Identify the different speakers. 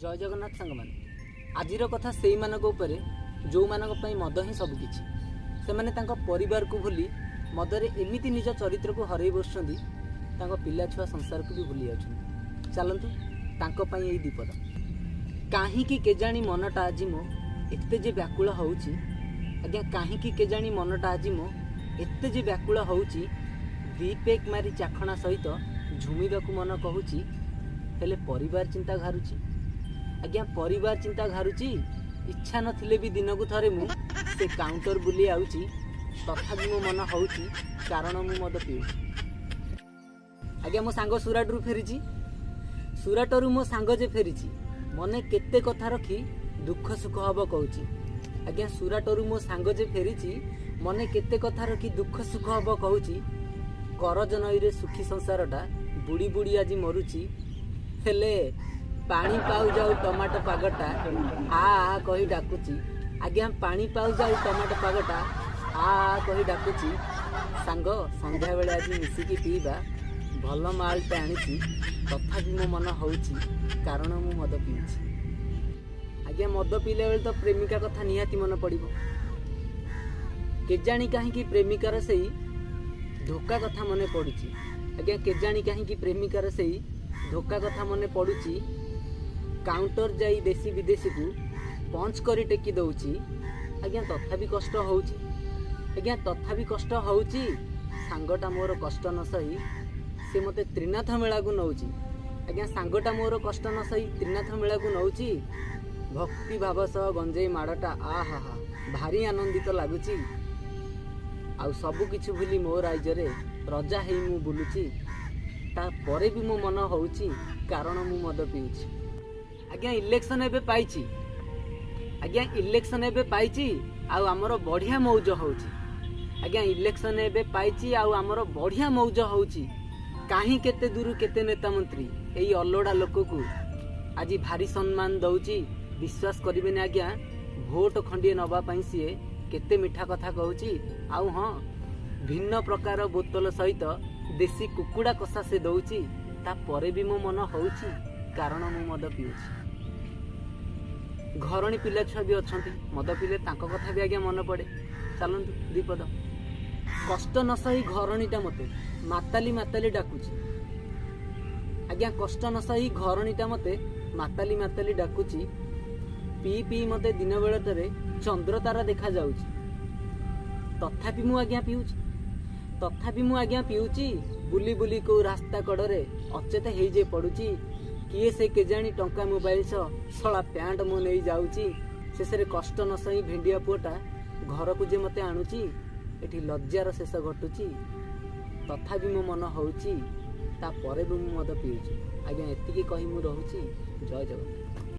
Speaker 1: जय जगन्नाथ सांग मैंने आजिर कथा से जो मानक मद ही सबकि से परिवार को भूली मदरे एमती निज चरित्र को हरई बसुँच पिला छुआ संसार को भी भूली जाऊँ। चलतु यही विपद कहीं केजाणी मनटा आज मो एते जे व्याकुल होउची आज्ञा कहीं केजाणी मनटा आज मो एते जे व्याकुल होउची दी पेक मारी चाखणा सहित झुमिबाकू मन कहूची हेले परिवार चिंता घारुची आज्ञा परिवार चिंता घारुची इच्छा नथिले भी दिन को थरे मु से काउंटर बुली आउची तथापि मो मन होउची कारण मु मद पीउची। आज्ञा मो सांग सुराट रु फेरीची सुराटरू मो सांग जे फेरीची मने केते कथा रखी दुख सुख हब कहूची आज्ञा सुराटरू मो सांग जे फेरीची मने केते कथा रखी दुख सुख हब कहूची करज नई रे सुखी संसारटा बुड़ी बुड़ी आज मरुची हेले पानी पाऊ जाऊ टमाटो पागटा आ कही डाकुची आज्ञा पानी पाऊ जाऊ टमाटो पागटा आ कही डाकुची सांग संध्या बेले आज मिसिकी पीबा भल मालटे आनीची तथापि मो मन होउची कारण मु मद पीउची। आज्ञा मद पीले बेले तो प्रेमिका कथा निहाती मन पड़िबो केजाणी कहीं प्रेमिकार सेई धोखा कथा मने पड़ुची आज्ञा केजाणी कहीं प्रेमिकार सेई धोखा कथा मने पड़ुची काउंटर जाई देशी विदेशी को पंच करी टेकी दउची आज्ञा तथापि कष्ट होउची आज्ञा तथापि कष्ट होउची सांगटा मोर कष्ट न सही से मते त्रिनाथ मेला को नउची आज्ञा सांगटा मोर कष्ट न सही त्रिनाथ मेला को नउची भक्ति भाव सह गंजेई माड़टा आ हा हा भारी आनंदित लगुची आउ सबु किछु भूली मोर राइजरे रजा हेई मु बुलुची ता परे भी मो मन होउची कारण मु मद पीउची। आज्ञा इलेक्शन एबे पाइची आज्ञा इलेक्शन एबे पाइची आउ हमर बढ़िया मौज होउची आज्ञा इलेक्शन एबे पाइची आउ हमर बढ़िया मौज होउची काहे केते दूर केते नेता मंत्री एई अलोड़ा लोक को आज भारी सम्मान दउची विश्वास करिबेनी आज्ञा भोट खंडिए नबा पई सीए केते मिठा कथा कहूची आउ हाँ भिन्न प्रकार बोतल सहित देशी कुकुड़ा कषा से दउची ता परे भी मो मन होउची कारण मु मद पीउची। घरणी पिला छुआ भी अछंती मद पीले तांको कथा भी आज्ञा मन पड़े चलतु दीपद कष्ट न सही घरणीटा मते माताली माताली डाकुची आज्ञा कष्ट न सही घरणीटा मते माताली माताली डाकुची पी पी मते दिन बेलटरे चंद्र तारा देखा जाउची तथापि मु आज्ञा पीउची बुली बुली को रास्ता कड़े अचेत हे जे पड़ुची किए से केजाणी टंका मोबाइल सला पैंट मो नहीं जाउची शेष कष्ट न सही भेंडिया पुअटा घर को जे मते आणुची एठी लज्जार शेष घटुची तथापि मो मन होउची ता परे भी मु मद पीउची। आज्ञा एतिकी कही मु रहूची। जय जगन्नाथ।